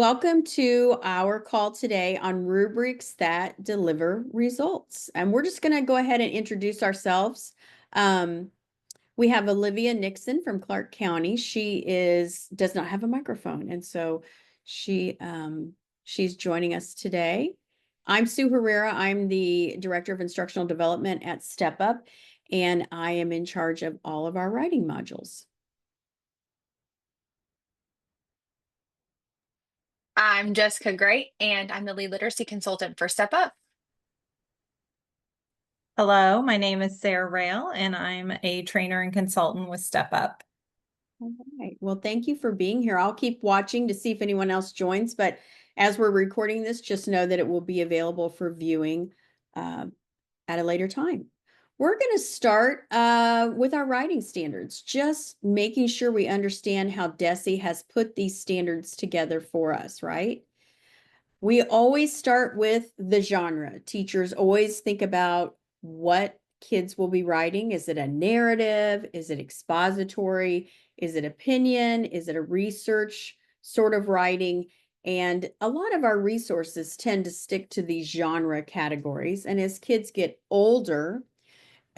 Welcome to our call today on rubrics that deliver results. And we're just going to go ahead and introduce ourselves. Um, we have Olivia Nixon from Clark County. Does not have a microphone, and so she's joining us today. I'm Sue Herrera. I'm the Director of Instructional Development at Step Up, and I am in charge of all of our writing modules. I'm Jessica Gray, and I'm the lead literacy consultant for Step Up. Hello, my name is Sarah Rail, and I'm a trainer and consultant with Step Up. All right. Well, thank you for being here. I'll keep watching to see if anyone else joins, but as we're recording this, just know that it will be available for viewing at a later time. We're going to start with our writing standards, just making sure we understand how DESE has put these standards together for us, right? We always start with the genre. Teachers always think about what kids will be writing. Is it a narrative? Is it expository? Is it opinion? Is it a research sort of writing? And a lot of our resources tend to stick to these genre categories. And as kids get older,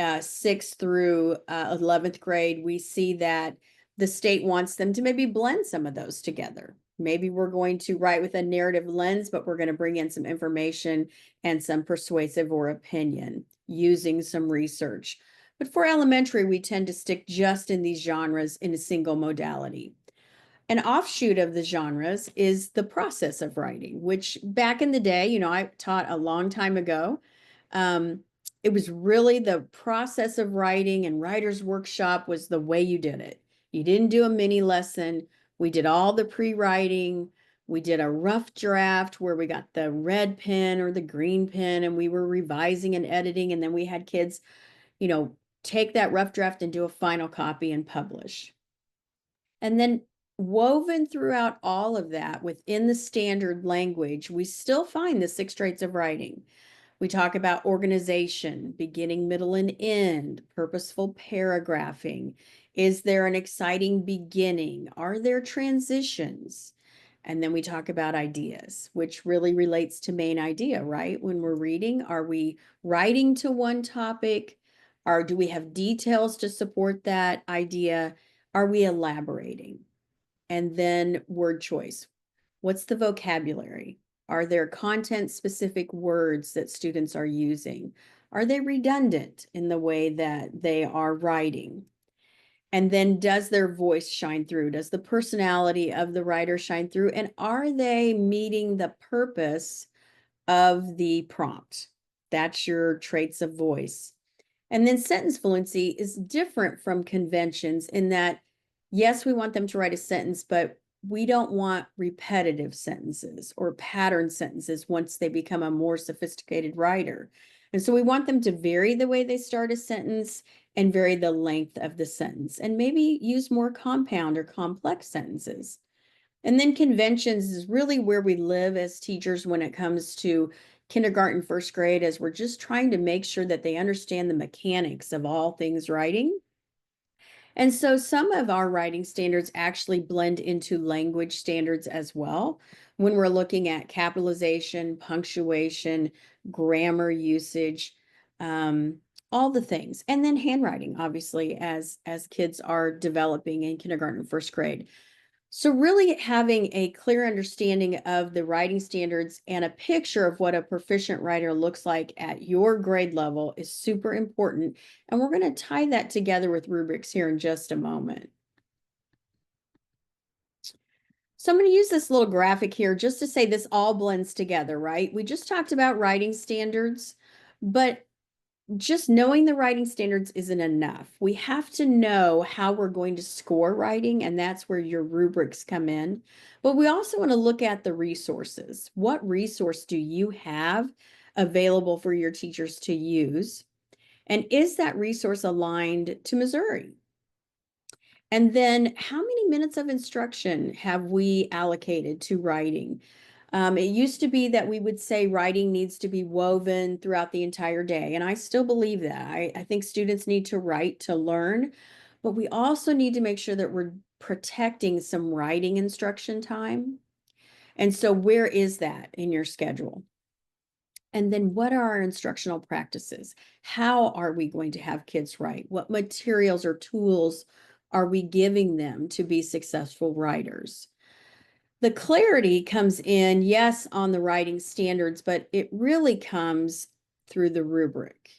6th through 11th grade, we see that the state wants them to maybe blend some of those together. Maybe we're going to write with a narrative lens, but we're going to bring in some information and some persuasive or opinion using some research. But for elementary, we tend to stick just in these genres in a single modality. An offshoot of the genres is the process of writing, which back in the day, I taught a long time ago. It was really the process of writing, and writer's workshop was the way you did it. You didn't do a mini lesson. We did all the pre-writing. We did a rough draft where we got the red pen or the green pen and we were revising and editing. And then we had kids, take that rough draft and do a final copy and publish. And then woven throughout all of that within the standard language, we still find the 6 traits of writing. We talk about organization, beginning, middle, and end, purposeful paragraphing. Is there an exciting beginning? Are there transitions? And then we talk about ideas, which really relates to main idea, right? When we're reading, are we writing to one topic? Or do we have details to support that idea? Are we elaborating? And then word choice. What's the vocabulary? Are there content-specific words that students are using? Are they redundant in the way that they are writing? And then does their voice shine through? Does the personality of the writer shine through? And are they meeting the purpose of the prompt? That's your traits of voice. And then sentence fluency is different from conventions in that, yes, we want them to write a sentence, but we don't want repetitive sentences or pattern sentences once they become a more sophisticated writer. And so we want them to vary the way they start a sentence and vary the length of the sentence and maybe use more compound or complex sentences. And then conventions is really where we live as teachers when it comes to kindergarten, 1st grade, as we're just trying to make sure that they understand the mechanics of all things writing. And so some of our writing standards actually blend into language standards as well when we're looking at capitalization, punctuation, grammar usage, all the things. And then handwriting, obviously, as kids are developing in kindergarten, 1st grade. So really having a clear understanding of the writing standards and a picture of what a proficient writer looks like at your grade level is super important. And we're going to tie that together with rubrics here in just a moment. So I'm going to use this little graphic here just to say this all blends together, right? We just talked about writing standards, but just knowing the writing standards isn't enough. We have to know how we're going to score writing, and that's where your rubrics come in. But we also want to look at the resources. What resource do you have available for your teachers to use? And is that resource aligned to Missouri? And then how many minutes of instruction have we allocated to writing? It used to be that we would say writing needs to be woven throughout the entire day, and I still believe that. I think students need to write to learn, but we also need to make sure that we're protecting some writing instruction time. And so where is that in your schedule? And then what are our instructional practices? How are we going to have kids write? What materials or tools are we giving them to be successful writers? The clarity comes in, yes, on the writing standards, but it really comes through the rubric.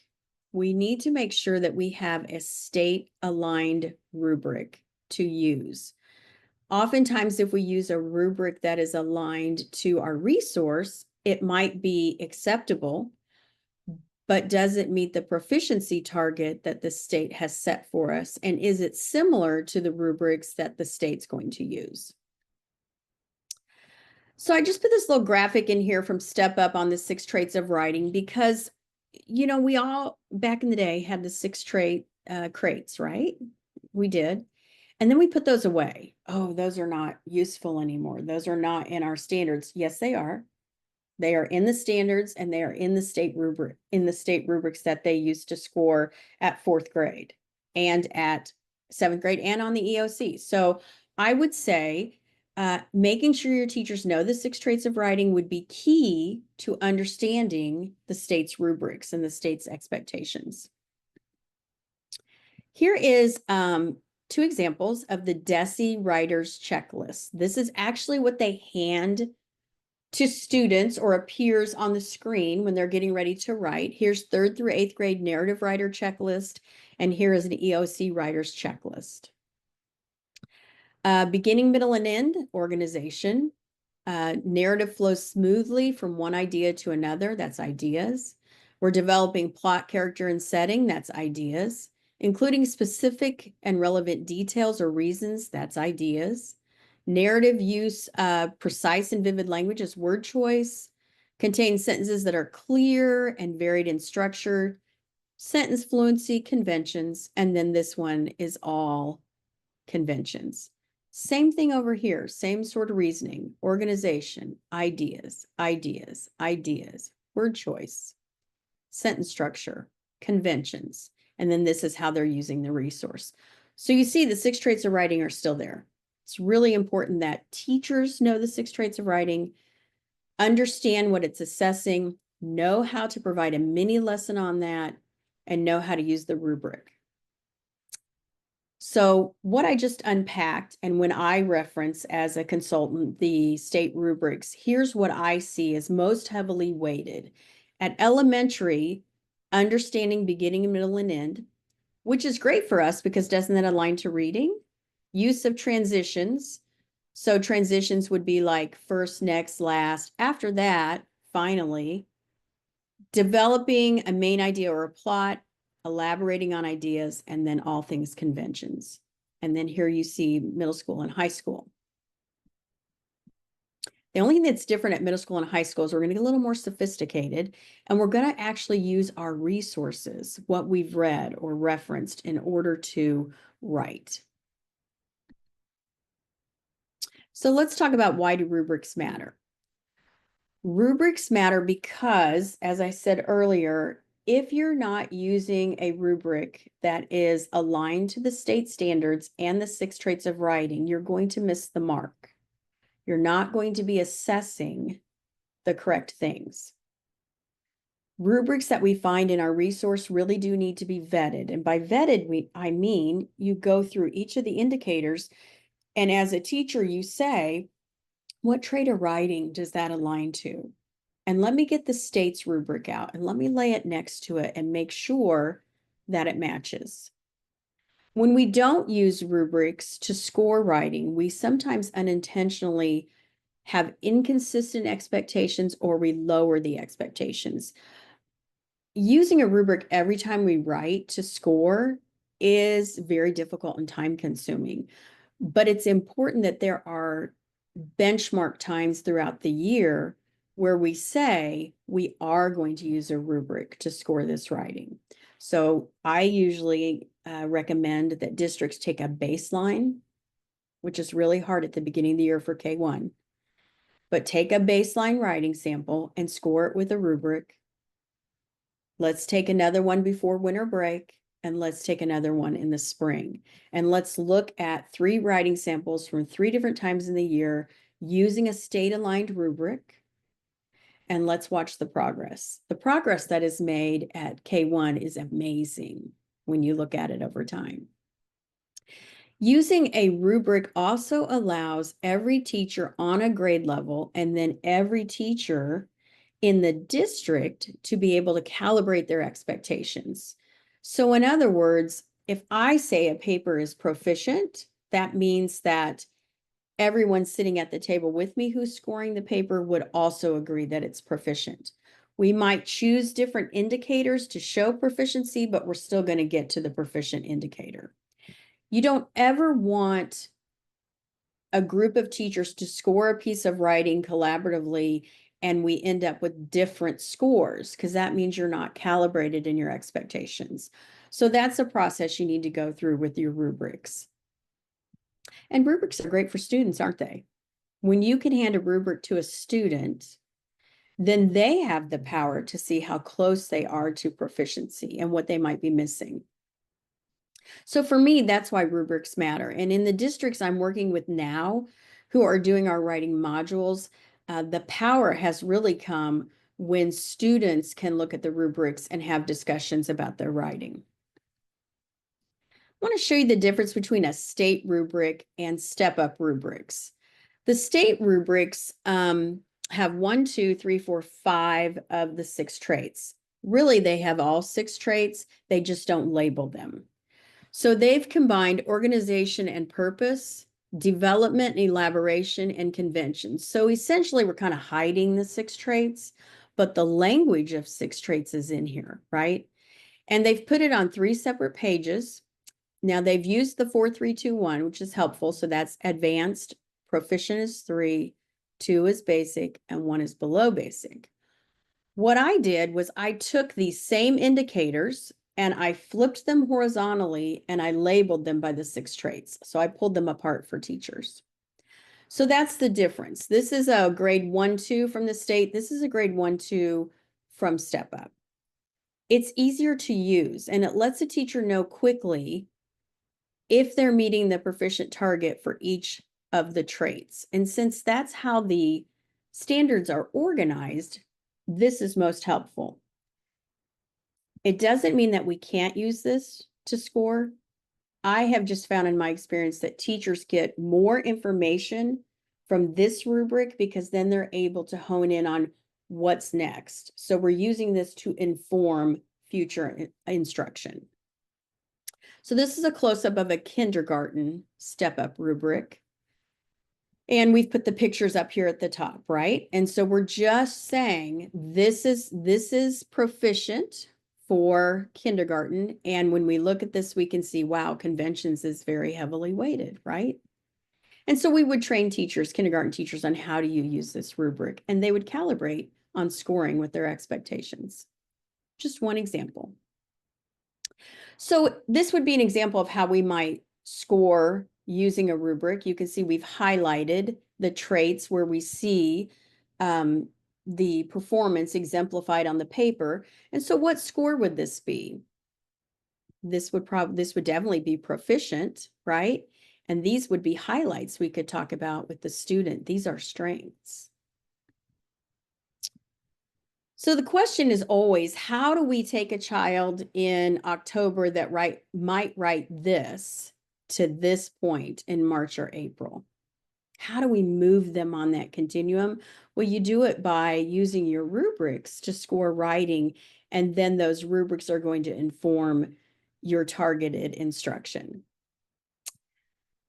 We need to make sure that we have a state-aligned rubric to use. Oftentimes, if we use a rubric that is aligned to our resource, it might be acceptable, but does it meet the proficiency target that the state has set for us? And is it similar to the rubrics that the state's going to use? So I just put this little graphic in here from Step Up on the 6 traits of writing because, we all back in the day had the 6 crates, right? We did. And then we put those away. Oh, those are not useful anymore. Those are not in our standards. Yes, they are. They are in the standards and they are in the state rubrics that they used to score at 4th grade and at 7th grade and on the EOC. So I would say making sure your teachers know the 6 traits of writing would be key to understanding the state's rubrics and the state's expectations. Here is 2 examples of the DESE Writers Checklist. This is actually what they hand to students or appears on the screen when they're getting ready to write. Here's 3rd through 8th grade narrative writer checklist, and here is an EOC writers checklist. Beginning, middle, and end organization. Narrative flows smoothly from one idea to another. That's ideas. We're developing plot, character, and setting. That's ideas. Including specific and relevant details or reasons. That's ideas. Narrative use, precise and vivid language is word choice. Contains sentences that are clear and varied in structure. Sentence fluency, conventions. And then this one is all conventions. Same thing over here, same sort of reasoning, organization, ideas, word choice, sentence structure, conventions, and then this is how they're using the resource. So you see the 6 traits of writing are still there. It's really important that teachers know the 6 traits of writing, understand what it's assessing, know how to provide a mini lesson on that, and know how to use the rubric. So what I just unpacked, and when I reference as a consultant the state rubrics, here's what I see as most heavily weighted. At elementary, understanding beginning, middle, and end, which is great for us because doesn't that align to reading? Use of transitions. So transitions would be like first, next, last. After that, finally, developing a main idea or a plot, elaborating on ideas, and then all things conventions. And then here you see middle school and high school. The only thing that's different at middle school and high school is we're going to get a little more sophisticated, and we're going to actually use our resources, what we've read or referenced, in order to write. So let's talk about why do rubrics matter. Rubrics matter because, as I said earlier, if you're not using a rubric that is aligned to the state standards and the 6 traits of writing, you're going to miss the mark. You're not going to be assessing the correct things. Rubrics that we find in our resource really do need to be vetted. And by vetted, I mean you go through each of the indicators, and as a teacher, you say, what trait of writing does that align to? And let me get the state's rubric out and let me lay it next to it and make sure that it matches. When we don't use rubrics to score writing, we sometimes unintentionally have inconsistent expectations or we lower the expectations. Using a rubric every time we write to score is very difficult and time consuming, but it's important that there are benchmark times throughout the year where we say we are going to use a rubric to score this writing. So I usually recommend that districts take a baseline, which is really hard at the beginning of the year for K1, but take a baseline writing sample and score it with a rubric. Let's take another one before winter break, and let's take another one in the spring. And let's look at 3 writing samples from 3 different times in the year using a state-aligned rubric, and let's watch the progress. The progress that is made at K1 is amazing when you look at it over time. Using a rubric also allows every teacher on a grade level and then every teacher in the district to be able to calibrate their expectations. So in other words, if I say a paper is proficient, that means that everyone sitting at the table with me who's scoring the paper would also agree that it's proficient. We might choose different indicators to show proficiency, but we're still going to get to the proficient indicator. You don't ever want a group of teachers to score a piece of writing collaboratively and we end up with different scores, because that means you're not calibrated in your expectations. So that's a process you need to go through with your rubrics. And rubrics are great for students, aren't they? When you can hand a rubric to a student, then they have the power to see how close they are to proficiency and what they might be missing. So for me, that's why rubrics matter. And in the districts I'm working with now, who are doing our writing modules, the power has really come when students can look at the rubrics and have discussions about their writing. I want to show you the difference between a state rubric and step-up rubrics. The state rubrics have 1, 2, 3, 4, 5 of the 6 traits. Really, they have all 6 traits. They just don't label them. So they've combined organization and purpose, development and elaboration, and convention. So essentially, we're kind of hiding the 6 traits, but the language of 6 traits is in here, right? And they've put it on 3 separate pages. Now they've used the 4, 3, 2, 1, which is helpful. So that's advanced, proficient is 3, 2 is basic, and 1 is below basic. What I did was I took these same indicators and I flipped them horizontally and I labeled them by the 6 traits. So I pulled them apart for teachers. So that's the difference. This is a grade 1, 2 from the state. This is a grade 1, 2 from Step Up. It's easier to use and it lets a teacher know quickly if they're meeting the proficient target for each of the traits. And since that's how the standards are organized, this is most helpful. It doesn't mean that we can't use this to score. I have just found in my experience that teachers get more information from this rubric because then they're able to hone in on what's next. So we're using this to inform future instruction. So this is a close-up of a kindergarten step-up rubric. And we've put the pictures up here at the top, right? And so we're just saying this is proficient for kindergarten. And when we look at this, we can see, wow, conventions is very heavily weighted, right? And so we would train teachers, kindergarten teachers, on how do you use this rubric, and they would calibrate on scoring with their expectations. Just one example. So this would be an example of how we might score using a rubric. You can see we've highlighted the traits where we see the performance exemplified on the paper. And so what score would this be? This would definitely be proficient, right? And these would be highlights we could talk about with the student. These are strengths. So the question is always, how do we take a child in October that might write this to this point in March or April? How do we move them on that continuum? Well, you do it by using your rubrics to score writing, and then those rubrics are going to inform your targeted instruction.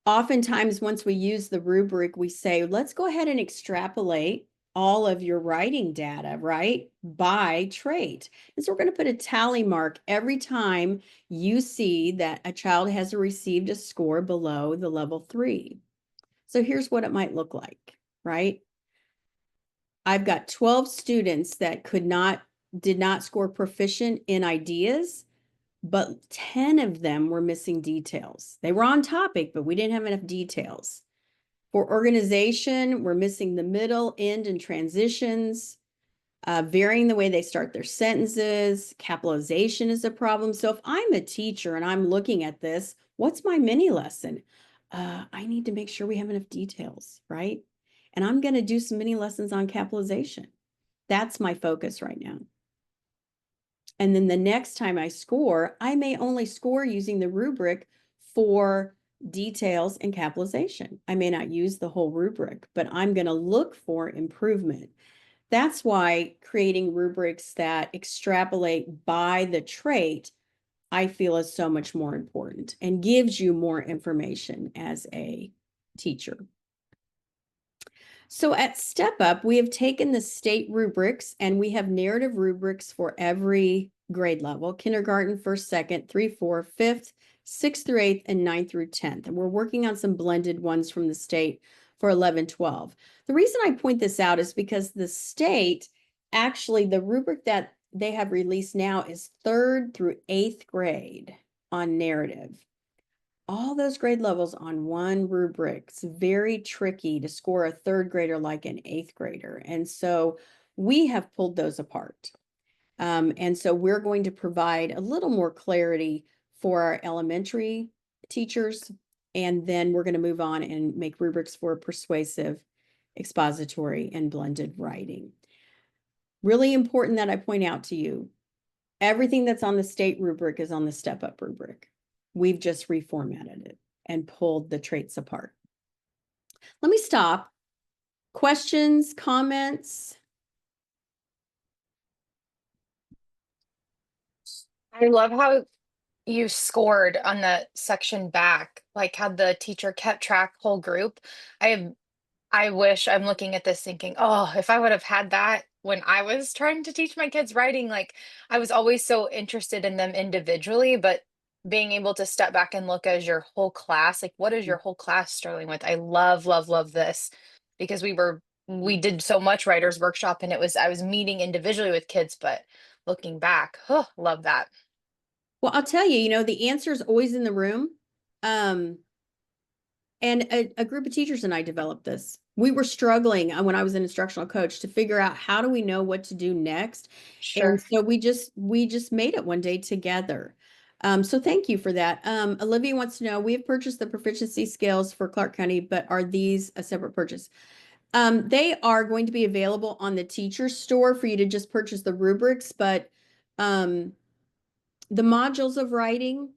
Oftentimes, once we use the rubric, we say, let's go ahead and extrapolate all of your writing data, right, by trait. And so we're going to put a tally mark every time you see that a child has received a score below the level 3. So here's what it might look like, right? I've got 12 students that did not score proficient in ideas, but 10 of them were missing details. They were on topic, but we didn't have enough details. For organization, we're missing the middle, end, and transitions, varying the way they start their sentences. Capitalization is a problem. So if I'm a teacher and I'm looking at this, what's my mini lesson? I need to make sure we have enough details, right? and I'm going to do some mini lessons on capitalization. That's my focus right now. And then the next time I score, I may only score using the rubric for details and capitalization. I may not use the whole rubric, but I'm going to look for improvement. That's why creating rubrics that extrapolate by the trait, I feel, is so much more important and gives you more information as a teacher. So at Step Up, we have taken the state rubrics and we have narrative rubrics for every grade level: kindergarten, first, second, 3, 4, 5th, 6th through 8th, and 9th through 10th. And we're working on some blended ones from the state for 11, 12. The reason I point this out is because the state, actually, the rubric that they have released now is 3rd through 8th grade on narrative. All those grade levels on one rubric. It's very tricky to score a 3rd grader like an 8th grader. And so we have pulled those apart. And so we're going to provide a little more clarity for our elementary teachers. And then we're going to move on and make rubrics for persuasive, expository, and blended writing. Really important that I point out to you, everything that's on the state rubric is on the Step Up rubric. We've just reformatted it and pulled the traits apart. Let me stop. Questions, comments? I love how you scored on the section back, like how the teacher kept track whole group. I wish I'm looking at this thinking, oh, if I would have had that when I was trying to teach my kids writing, like I was always so interested in them individually, but being able to step back and look as your whole class, like what is your whole class struggling with? I love, love, love this because we did so much writers workshop and I was meeting individually with kids, but looking back, oh, love that. Well, I'll tell you, the answer is always in the room. And a group of teachers and I developed this. We were struggling when I was an instructional coach to figure out how do we know what to do next. And Sure. so we just made it one day together. So thank you for that. Olivia wants to know, we have purchased the proficiency scales for Clark County, but are these a separate purchase? They are going to be available on the teacher store for you to just purchase the rubrics, but the modules of writing,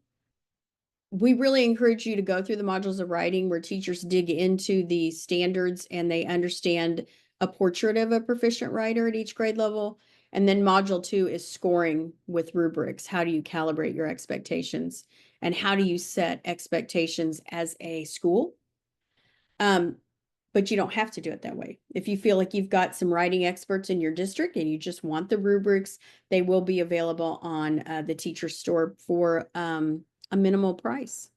we really encourage you to go through the modules of writing where teachers dig into the standards and they understand a portrait of a proficient writer at each grade level. And then module 2 is scoring with rubrics. How do you calibrate your expectations? And how do you set expectations as a school? But you don't have to do it that way. If you feel like you've got some writing experts in your district and you just want the rubrics, they will be available on the teacher store for a minimal price.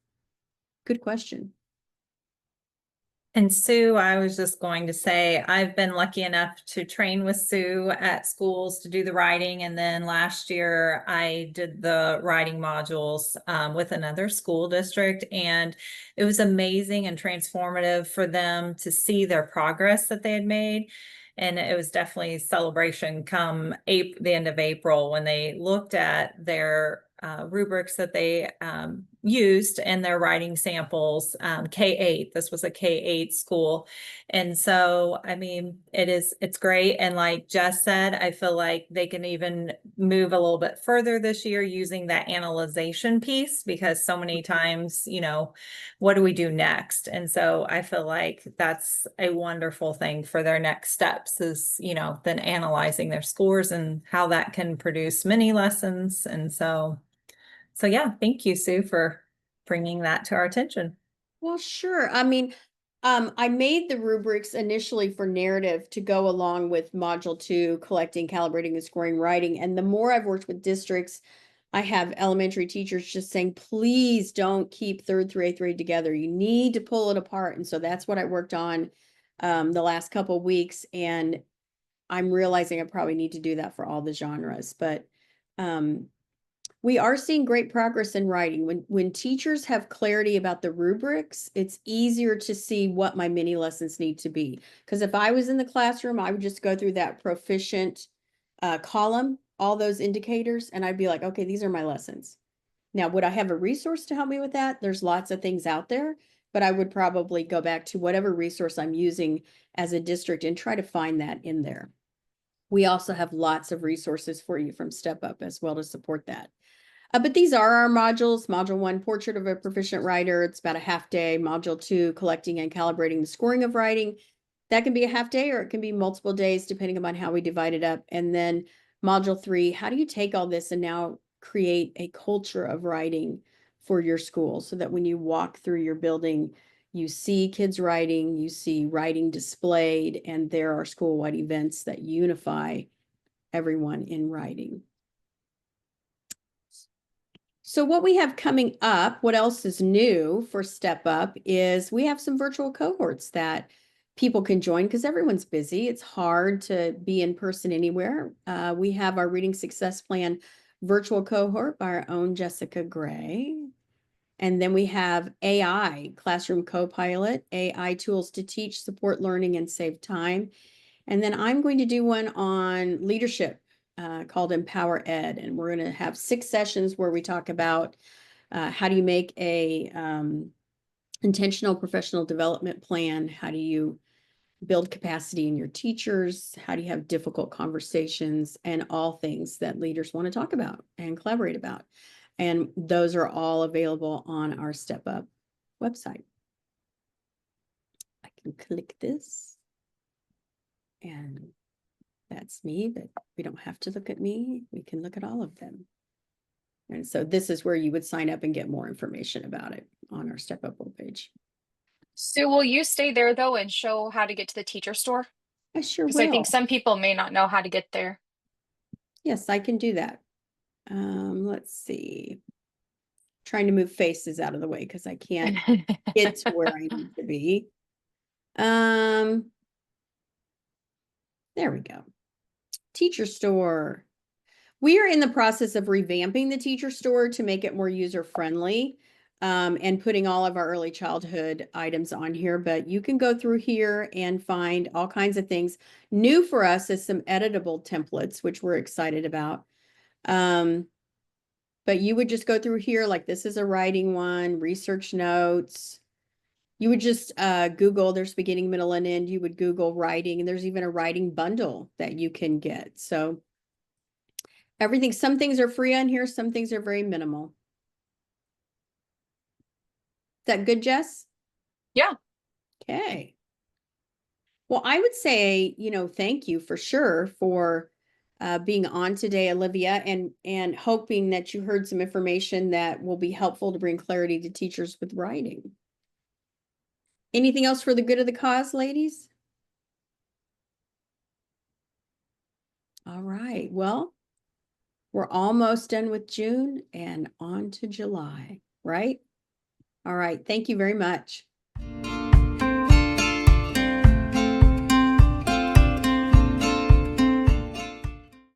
Good question. And Sue, I was just going to say, I've been lucky enough to train with Sue at schools to do the writing. And then last year I did the writing modules with another school district. And it was amazing and transformative for them to see their progress that they had made. And it was definitely celebration come the end of April when they looked at their rubrics that they used in their writing samples, K-8. This was a K-8 school. And so, I mean, it's great. And like Jess said, I feel like they can even move a little bit further this year using that analyzation piece, because so many times, what do we do next? And so I feel like that's a wonderful thing for their next steps is, then analyzing their scores and how that can produce mini lessons. And so yeah, thank you, Sue, for bringing that to our attention. Well, sure. I mean, I made the rubrics initially for narrative to go along with module 2, collecting, calibrating, and scoring writing. And the more I've worked with districts, I have elementary teachers just saying, please don't keep 3rd through 8th grade together. You need to pull it apart. And so that's what I worked on the last couple of weeks. And I'm realizing I probably need to do that for all the genres. But we are seeing great progress in writing. When teachers have clarity about the rubrics, it's easier to see what my mini lessons need to be. Because if I was in the classroom, I would just go through that proficient column, all those indicators, and I'd be like, okay, these are my lessons. Now, would I have a resource to help me with that? There's lots of things out there, but I would probably go back to whatever resource I'm using as a district and try to find that in there. We also have lots of resources for you from Step Up as well to support that. But these are our modules. Module 1, Portrait of a Proficient Writer. It's about a half day. Module 2, Collecting and Calibrating the Scoring of Writing. That can be a half day or it can be multiple days depending upon how we divide it up. And then Module 3, how do you take all this and now create a culture of writing for your school so that when you walk through your building, you see kids writing, you see writing displayed, and there are school-wide events that unify everyone in writing. So what we have coming up, what else is new for Step Up is we have some virtual cohorts that people can join because everyone's busy. It's hard to be in person anywhere. We have our Reading Success Plan virtual cohort by our own Jessica Gray. And then we have AI, Classroom Copilot, AI tools to teach, support learning, and save time. And then I'm going to do one on leadership called Empower Ed. And we're going to have 6 sessions where we talk about how do you make a intentional professional development plan? How do you build capacity in your teachers? How do you have difficult conversations and all things that leaders want to talk about and collaborate about? And those are all available on our Step Up website. I can click this. And that's me, but we don't have to look at me. We can look at all of them. And so this is where you would sign up and get more information about it on our Step Up webpage. Sue, will you stay there though and show how to get to the teacher store? I sure Because will. I think some people may not know how to get there. Yes, I can do that. Let's see. Trying to move faces out of the way because I can't get to where I need to be. There we go. Teacher store. We are in the process of revamping the teacher store to make it more user-friendly and putting all of our early childhood items on here. But you can go through here and find all kinds of things. New for us is some editable templates, which we're excited about. But you would just go through here, like this is a writing one, research notes. You would just Google, there's beginning, middle, and end. You would Google writing, and there's even a writing bundle that you can get. So everything, some things are free on here, some things are very minimal. Is that good, Jess? Yeah. Okay. Well, I would say, thank you for sure for being on today, Olivia, and hoping that you heard some information that will be helpful to bring clarity to teachers with writing. Anything else for the good of the cause, ladies? All right. Well, we're almost done with June and on to July, right? All right. Thank you very much.